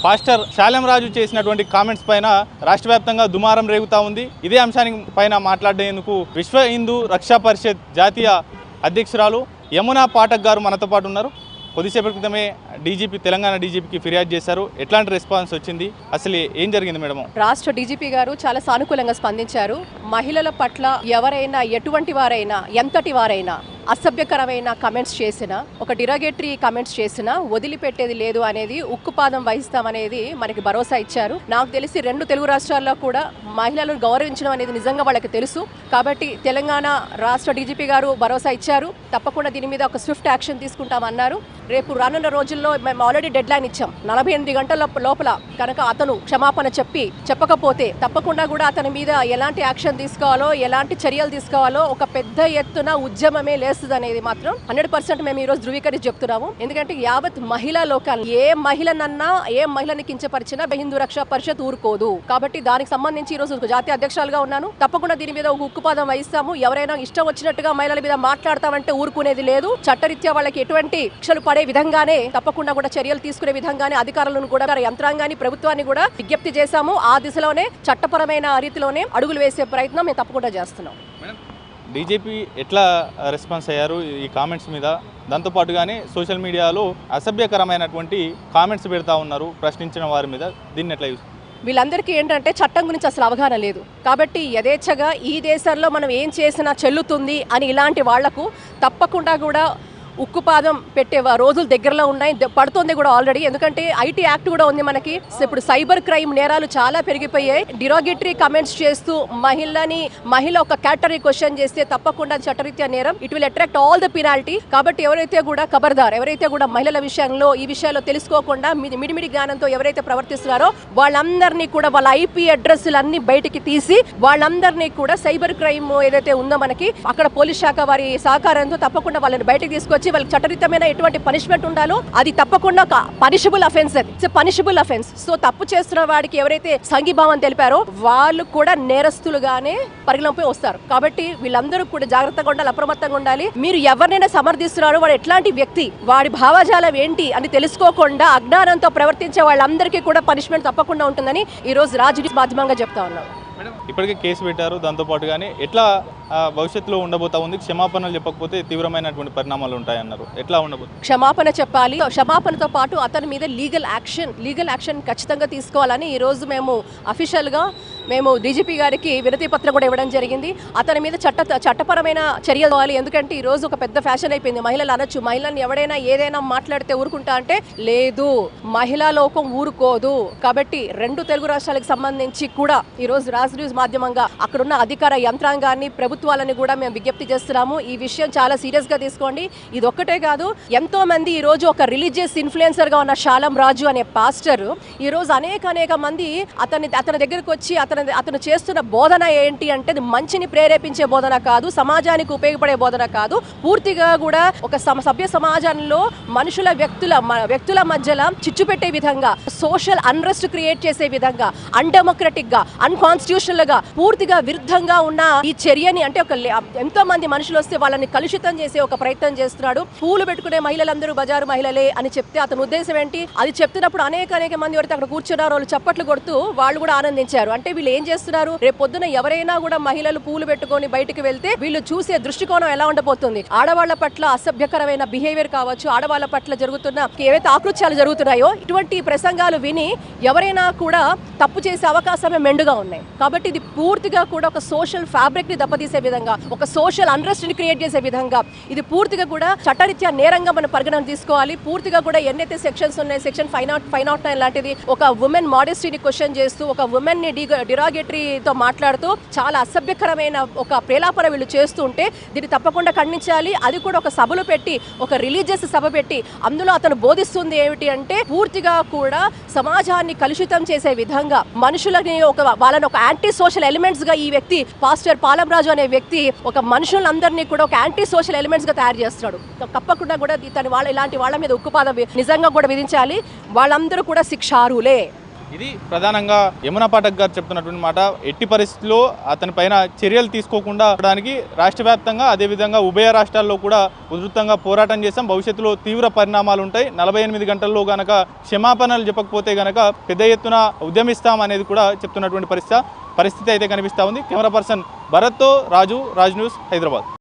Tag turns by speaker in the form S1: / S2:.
S1: Pastor Shalem రాజు చేసినటువంటి comments పైన రాష్ట్ర వ్యాప్తంగా దుమారం రేగుతా ఉంది. ఇదే అంశానికి పైన మాట్లాడేందుకు విశ్వ హిందూ రక్షా పరిషత్ జాతీయ అధ్యక్షురాలు యమునా పాఠక్ గారు మనతో పాటు ఉన్నారు. కొద్దిసేపటి క్రితమే తెలంగాణ డీజీపీకి ఫిర్యాదు చేశారు. ఎట్లాంటి రెస్పాన్స్ వచ్చింది, అసలు ఏం జరిగింది మేడం?
S2: రాష్ట్ర డీజీపీ గారు చాలా సానుకూలంగా స్పందించారు. మహిళల పట్ల ఎవరైనా ఎటువంటి వారైనా ఎంతటి వారైనా అసభ్యకరమైన కమెంట్స్ చేసినా, ఒక డిరాగేటరీ కమెంట్స్ చేసినా వదిలిపెట్టేది లేదు అనేది, ఉక్కుపాదం వహిస్తామనేది మనకి భరోసా ఇచ్చారు. నాకు తెలిసి 2 తెలుగు రాష్ట్రాల్లో కూడా మహిళలను గౌరవించడం అనేది నిజంగా వాళ్ళకి తెలుసు. కాబట్టి తెలంగాణ రాష్ట్ర డీజీపీ గారు భరోసా ఇచ్చారు. తప్పకుండా దీని మీద ఒక స్విఫ్ట్ యాక్షన్ తీసుకుంటామన్నారు. రేపు రానున్న రోజుల్లో మేము ఆల్రెడీ డెడ్ లైన్ ఇచ్చాం. 48 గంటల లోపల కనుక అతను క్షమాపణ చెప్పకపోతే తప్పకుండా కూడా అతని మీద ఎలాంటి యాక్షన్ తీసుకోవాలో, ఎలాంటి చర్యలు తీసుకోవాలో ఒక పెద్ద ఎత్తున ఉద్యమమే అనేది మాత్రం 100% మేము ఈ రోజు ధృవీకరించి చెప్తున్నాము. ఎందుకంటే యావత్ మహిళా లోకాన్ని, ఏ మహిళనన్నా ఏ మహిళని కించపరిచినా హిందూ రక్షా పరిషత్ ఊరుకోదు. కాబట్టి దానికి సంబంధించి ఈ రోజు జాతీయ అధ్యక్షులుగా ఉన్నాను. తప్పకుండా దీని మీద ఒక ఉక్కుపాదం వహిస్తాము. ఎవరైనా ఇష్టం వచ్చినట్టుగా మహిళల మీద మాట్లాడతామంటే ఊరుకునేది లేదు. చట్టరీత్యా వాళ్ళకి ఎటువంటి శిక్షలు పడే విధంగానే తప్పకుండా కూడా చర్యలు తీసుకునే విధంగానే అధికారులను కూడా, యంత్రాంగాన్ని, ప్రభుత్వాన్ని కూడా విజ్ఞప్తి చేశాము. ఆ దిశలోనే చట్టపరమైన రీతిలోనే అడుగులు వేసే ప్రయత్నం మేము తప్పకుండా చేస్తున్నాం.
S1: డీజీపీ ఎట్లా రెస్పాన్స్ అయ్యారు ఈ కామెంట్స్ మీద? దాంతోపాటుగానే సోషల్ మీడియాలో అసభ్యకరమైనటువంటి కామెంట్స్ పెడతా ఉన్నారు ప్రశ్నించిన వారి మీద. దీన్ని ఎట్లా చూస్తారు?
S2: వీళ్ళందరికీ ఏంటంటే చట్టం గురించి అసలు అవగాహన లేదు. కాబట్టి యథేచ్ఛగా ఈ దేశంలో మనం ఏం చేసినా చెల్లుతుంది అని ఇలాంటి వాళ్లకు తప్పకుండా కూడా ఉక్కుపాదం పెట్టే రోజులు దగ్గరలో ఉన్నాయి. పడుతుంది కూడా ఆల్రెడీ. ఎందుకంటే ఐటీ యాక్ట్ కూడా ఉంది మనకి. ఇప్పుడు సైబర్ క్రైమ్ నేరాలు చాలా పెరిగిపోయాయి. డిరాగేటరీ కమెంట్స్ చేస్తూ మహిళ ఒక కేటగిరీ క్వశ్చన్ చేస్తే తప్పకుండా చట్టరీత్యా నేరం. It will attract all the penalty. కాబట్టి ఎవరైతే కూడా ఖబర్దార్, ఎవరైతే కూడా మహిళల విషయంలో ఈ విషయాల్లో తెలుసుకోకుండా మిడిమిడి జ్ఞానంతో ఎవరైతే ప్రవర్తిస్తున్నారో వాళ్ళందరినీ కూడా వాళ్ళ ఐపీ అడ్రస్లన్నీ బయటికి తీసి వాళ్ళందరినీ కూడా సైబర్ క్రైమ్ ఏదైతే ఉందో మనకి అక్కడ పోలీస్ శాఖ వారి సహకారంతో తప్పకుండా వాళ్ళని బయటకు తీసుకొచ్చి వాళ్ళకి చట్టరీతమైన ఎటువంటి పనిష్మెంట్ ఉండాలో అది తప్పకుండా పనిషబుల్ అఫెన్స్. అది ఇట్స్ పనిషబుల్ అఫెన్స్. సో తప్పు చేస్తున్న వాడికి ఎవరైతే సంఘీభావం తెలిపారో వాళ్ళు కూడా నేరస్తులుగానే పరిగణలోకి వస్తారు. కాబట్టి వీళ్ళందరూ కూడా జాగ్రత్తగా ఉండాలి, అప్రమత్తంగా ఉండాలి. మీరు ఎవరినైనా సమర్థిస్తున్నారో వాడు ఎట్లాంటి వ్యక్తి, వాడి భావజాలం ఏంటి అని తెలుసుకోకుండా అజ్ఞానంతో ప్రవర్తించే వాళ్ళందరికీ కూడా పనిష్మెంట్ తప్పకుండా ఉంటుందని ఈ రోజు రాజకీయ మాధ్యమంగా చెప్తా ఉన్నాను.
S1: ఇప్పటికే కేసు పెట్టారు. దాంతోపాటుగానే ఎట్లా భవిష్యత్తులో ఉండబోతా ఉంది? క్షమాపణలు చెప్పకపోతే తీవ్రమైనటువంటి పరిణామాలు ఉంటాయన్నారు. ఎట్లా ఉండబోతుంది?
S2: క్షమాపణ చెప్పాలి. క్షమాపణతో పాటు అతని మీద లీగల్ యాక్షన్ ఖచ్చితంగా తీసుకోవాలని ఈ రోజు మేము అఫీషియల్గా డీజీపీ గారికి వినతి పత్రం కూడా ఇవ్వడం జరిగింది. అతని మీద చట్టపరమైన చర్యలు కావాలి. ఎందుకంటే ఈ రోజు ఒక పెద్ద ఫ్యాషన్ అయిపోయింది. మహిళలు అనొచ్చు, మహిళలను ఎవడైనా ఏదైనా మాట్లాడితే ఊరుకుంటా అంటే లేదు, మహిళా లోకం ఊరుకోదు. కాబట్టి 2 తెలుగు రాష్ట్రాలకు సంబంధించి కూడా ఈ రోజు రాజ్ న్యూస్ మాధ్యమంగా అక్కడున్న అధికార యంత్రాంగాన్ని, ప్రభుత్వాలని కూడా మేము విజ్ఞప్తి చేస్తున్నాము. ఈ విషయం చాలా సీరియస్ గా తీసుకోండి. ఇది ఒక్కటే కాదు, ఎంతో మంది ఈ రోజు ఒక రిలీజియస్ ఇన్ఫ్లుయెన్సర్ గా ఉన్న శాలం రాజు అనే పాస్టర్ ఈ రోజు అనేక మంది అతని దగ్గరకు వచ్చి అతను చేస్తున్న బోధన ఏంటి అంటే మంచిని ప్రేరేపించే బోధన కాదు, సమాజానికి ఉపయోగపడే బోధన కాదు. పూర్తిగా కూడా ఒక సభ్య సమాజంలో మనుషుల వ్యక్తుల మధ్యలో చిచ్చు పెట్టే విధంగా, సోషల్ అన్రెస్ట్ క్రియేట్ చేసే విధంగా, అన్డెమోక్రటిక్ గా, అన్కాన్స్టిట్యూషనల్ గా, పూర్తిగా విరుద్ధంగా ఉన్న ఈ చర్యని, అంటే ఎంతో మంది మనుషులు వస్తే వాళ్ళని కలుషితం చేసే ఒక ప్రయత్నం చేస్తున్నాడు. పూలు పెట్టుకునే మహిళలందరూ బజారు మహిళలే అని చెప్తే అతని ఉద్దేశం ఏంటి? అది చెప్తున్నప్పుడు అనేక మంది ఎవరైతే అక్కడ కూర్చున్నారో వాళ్ళు చప్పట్లు కొడుతూ వాళ్ళు కూడా ఆనందించారు. అంటే వీళ్ళు ఏం చేస్తున్నారు? రేపు పొద్దున ఎవరైనా కూడా మహిళలు పూలు పెట్టుకొని బయటకు వెళ్తే వీళ్ళు చూసే దృష్టికోణం ఎలా ఉండబోతుంది? ఆడవాళ్ల పట్ల అసభ్యకరమైన బిహేవియర్ కావచ్చు, ఆడవాళ్ల పట్ల జరుగుతున్న ఏవైతే ఆకృత్యాలు జరుగుతున్నాయో ఇటువంటి ప్రసంగాలు విని ఎవరైనా కూడా తప్పు చేసే అవకాశమే మెండుగా ఉన్నాయి. కాబట్టి ఇది పూర్తిగా కూడా ఒక సోషల్ ఫ్యాబ్రిక్ ని దెబ్బతీసే విధంగా, ఒక సోషల్ అన్రెస్ట్ ని క్రియేట్ చేసే విధంగా, ఇది పూర్తిగా కూడా చట్టరీత్యా నేరంగా మనం పరిగణన తీసుకోవాలి. పూర్తిగా కూడా ఎన్నైతే సెక్షన్స్ ఉన్నాయి, సెక్షన్ 509 లాంటిది ఒక ఉమెన్ మోడెస్టీని క్వశ్చన్ చేస్తూ, ఒక ఉమెన్ ని డిరాగేటరీతో మాట్లాడుతూ చాలా అసభ్యకరమైన ఒక ప్రేలాపన వీళ్ళు చేస్తూ ఉంటే దీన్ని తప్పకుండా ఖండించాలి. అది కూడా ఒక సభలు పెట్టి, ఒక రిలీజియస్ సభ పెట్టి అందులో అతను బోధిస్తుంది ఏమిటి అంటే పూర్తిగా కూడా సమాజాన్ని కలుషితం చేసే విధంగా, మనుషులని వాళ్ళని ఒక యాంటీ సోషల్ ఎలిమెంట్స్ గా ఈ వ్యక్తి పాస్టర్ పాలం రాజు అనే వ్యక్తి ఒక మనుషులందరినీ కూడా ఒక యాంటీ సోషల్ ఎలిమెంట్స్ గా తయారు చేస్తున్నాడు. తప్పకుండా కూడా ఇలాంటి వాళ్ళ మీద ఉక్కుపాదం నిజంగా కూడా విధించాలి. వాళ్ళందరూ కూడా శిక్షార్హులే.
S1: ఇది ప్రధానంగా యమునా పాఠక్ గారు చెప్తున్నటువంటి మాట. ఎట్టి పరిస్థితుల్లో అతని పైన చర్యలు తీసుకోకుండా ఉండడానికి రాష్ట్ర వ్యాప్తంగా అదేవిధంగా ఉభయ రాష్ట్రాల్లో కూడా ఉధృతంగా పోరాటం చేశాం. భవిష్యత్తులో తీవ్ర పరిణామాలు ఉంటాయి. 48 గంటల్లో గనక క్షమాపణలు చెప్పకపోతే గనక పెద్ద ఎత్తున ఉద్యమిస్తాం అనేది కూడా చెప్తున్నటువంటి పరిస్థితి అయితే కనిపిస్తూ ఉంది. కెమెరా పర్సన్ భరత్తో రాజు, రాజ్ న్యూస్, హైదరాబాద్.